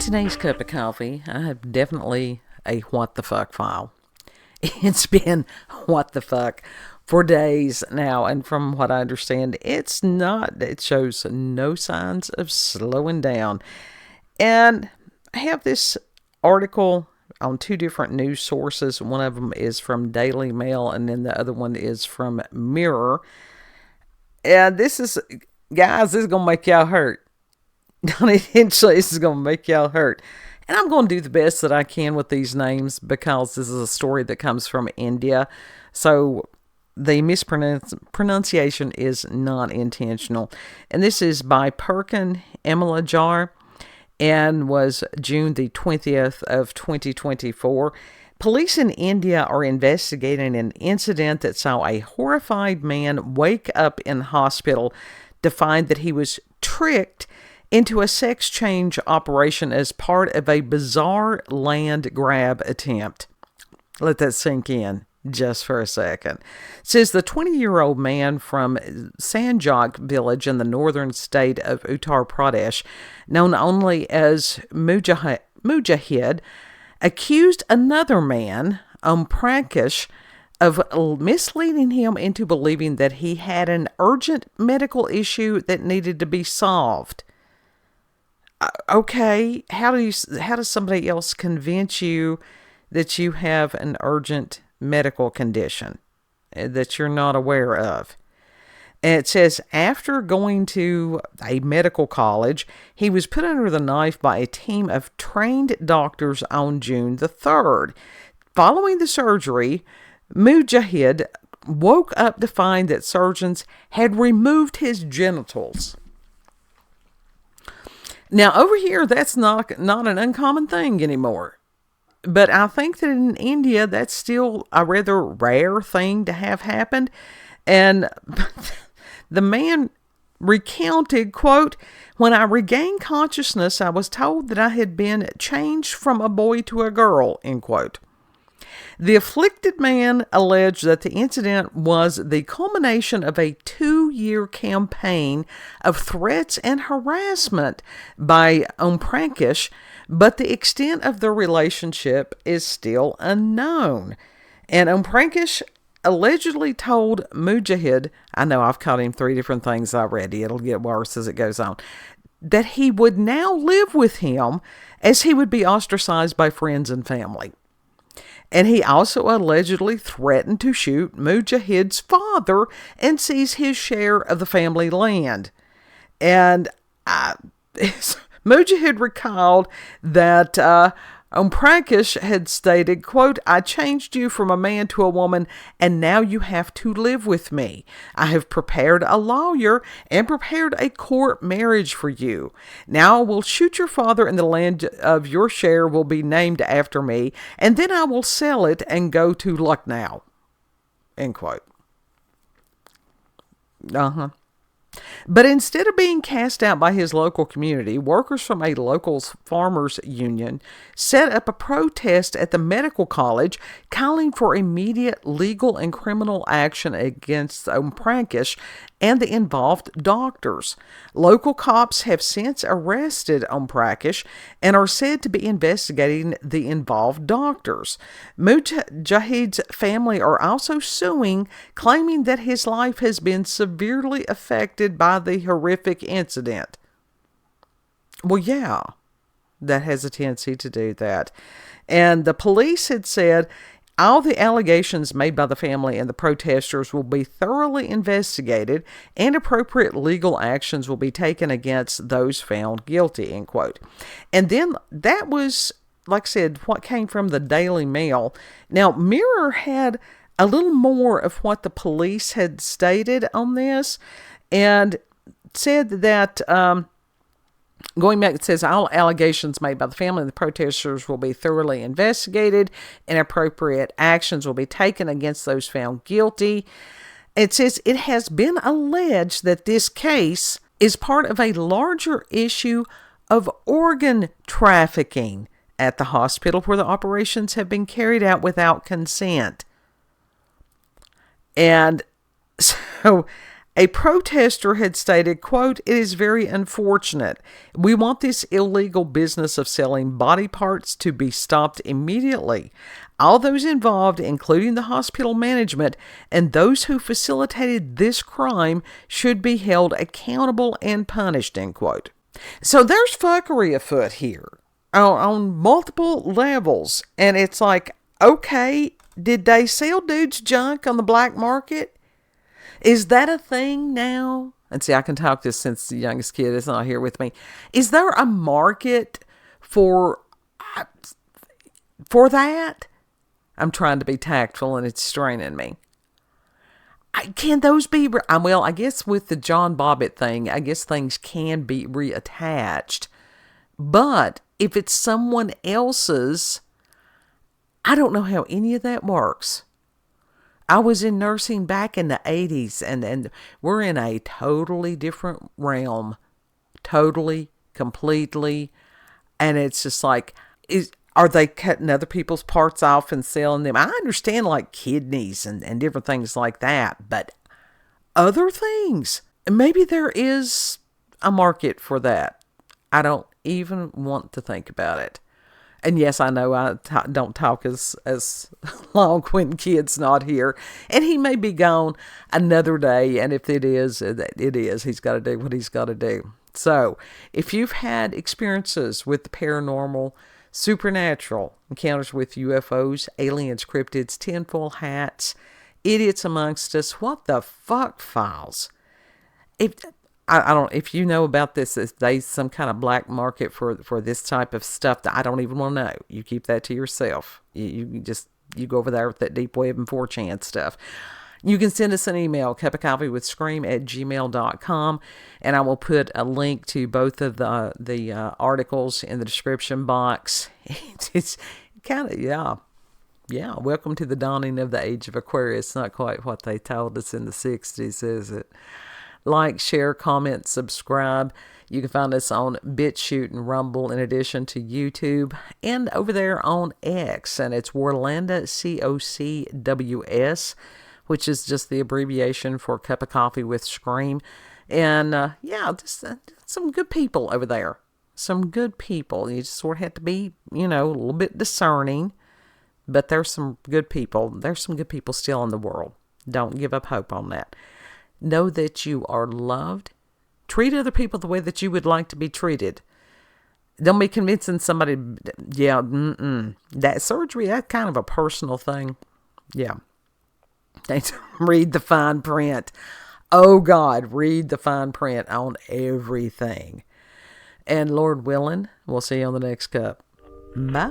today's cup of coffee, I have definitely a what the fuck file. It's been what the fuck for days now, and from what I understand, it shows no signs of slowing down. And I have this article on two different news sources. One of them is from Daily Mail, and then the other one is from Mirror. And this is going to make y'all hurt. Eventually, this is going to make y'all hurt. And I'm going to do the best that I can with these names because this is a story that comes from India. So the mispronunciation is not intentional. And this is by Perkin, Amalaraj, and was June the 20th of 2024. Police in India are investigating an incident that saw a horrified man wake up in hospital to find that he was tricked into a sex change operation as part of a bizarre land grab attempt. Let that sink in just for a second. It says the 20-year-old man from Sanjog village in the northern state of Uttar Pradesh, known only as Mujahid, accused another man, Perkin, of misleading him into believing that he had an urgent medical issue that needed to be solved. Okay, how does somebody else convince you that you have an urgent medical condition that you're not aware of? And it says after going to a medical college, he was put under the knife by a team of trained doctors on June the 3rd. Following the surgery, Mujahid woke up to find that surgeons had removed his genitals. Now, over here, that's not an uncommon thing anymore. But I think that in India, that's still a rather rare thing to have happened. And the man recounted, quote, "When I regained consciousness, I was told that I had been changed from a boy to a girl," end quote. The afflicted man alleged that the incident was the culmination of a 2-year campaign of threats and harassment by Perkin, but the extent of the relationship is still unknown. And Perkin allegedly told Mujahid, I know I've called him 3 different things already, it'll get worse as it goes on, that he would now live with him as he would be ostracized by friends and family. And he also allegedly threatened to shoot Mujahid's father and seize his share of the family land. And Mujahid recalled that Perkin had stated, quote, "I changed you from a man to a woman, and now you have to live with me. I have prepared a lawyer and prepared a court marriage for you. Now I will shoot your father, and the land of your share will be named after me, and then I will sell it and go to Lucknow," end quote. But instead of being cast out by his local community, workers from a local farmers union set up a protest at the medical college calling for immediate legal and criminal action against Perkin and the involved doctors. Local cops have since arrested Perkin and are said to be investigating the involved doctors. Mujahid's family are also suing, claiming that his life has been severely affected by the horrific incident. Well, yeah, that has a tendency to do that. And the police had said all the allegations made by the family and the protesters will be thoroughly investigated and appropriate legal actions will be taken against those found guilty, end quote. And then that was, like I said, what came from the Daily Mail. Now, Mirror had a little more of what the police had stated on this and said that going back, it says all allegations made by the family and the protesters will be thoroughly investigated and appropriate actions will be taken against those found guilty. It says it has been alleged that this case is part of a larger issue of organ trafficking at the hospital where the operations have been carried out without consent. And so A protester had stated, quote, "It is very unfortunate. We want this illegal business of selling body parts to be stopped immediately. All those involved, including the hospital management and those who facilitated this crime, should be held accountable and punished," end quote. So there's fuckery afoot here on multiple levels. And it's like, okay, did they sell dudes junk on the black market? Is that a thing now? And see, I can talk this since the youngest kid is not here with me. Is there a market for that? I'm trying to be tactful and it's straining me. Can those be... well, I guess with the John Bobbitt thing, I guess things can be reattached. But if it's someone else's, I don't know how any of that works. I was in nursing back in the 80s, and we're in a totally different realm. Totally, completely. And it's just like, are they cutting other people's parts off and selling them? I understand like kidneys and different things like that, but other things, maybe there is a market for that. I don't even want to think about it. And yes, I know I don't talk as long when kid's not here. And he may be gone another day. And if it is, it is. He's got to do what he's got to do. So if you've had experiences with the paranormal, supernatural, encounters with UFOs, aliens, cryptids, tinfoil hats, idiots amongst us, what the fuck files? I don't, if you know about this, is they some kind of black market for this type of stuff that I don't even want to know. You keep that to yourself. You go over there with that deep web and 4chan stuff. You can send us an email, cupofcoffeewithscream@gmail.com, and I will put a link to both of the articles in the description box. It's kind of, yeah, welcome to the dawning of the age of Aquarius. Not quite what they told us in the 60s, is it? Like, share, comment, subscribe. You can find us on BitChute and Rumble in addition to YouTube and over there on X. And it's Warlanda, COCWS, which is just the abbreviation for Cup of Coffee with Scream. And just some good people over there. Some good people. You just sort of have to be, a little bit discerning. But there's some good people. There's some good people still in the world. Don't give up hope on that. Know that you are loved. Treat other people the way that you would like to be treated. Don't be convincing somebody, that surgery, that's kind of a personal thing. Yeah. Read the fine print. Oh God, read the fine print on everything. And Lord willing, we'll see you on the next cup. Bye.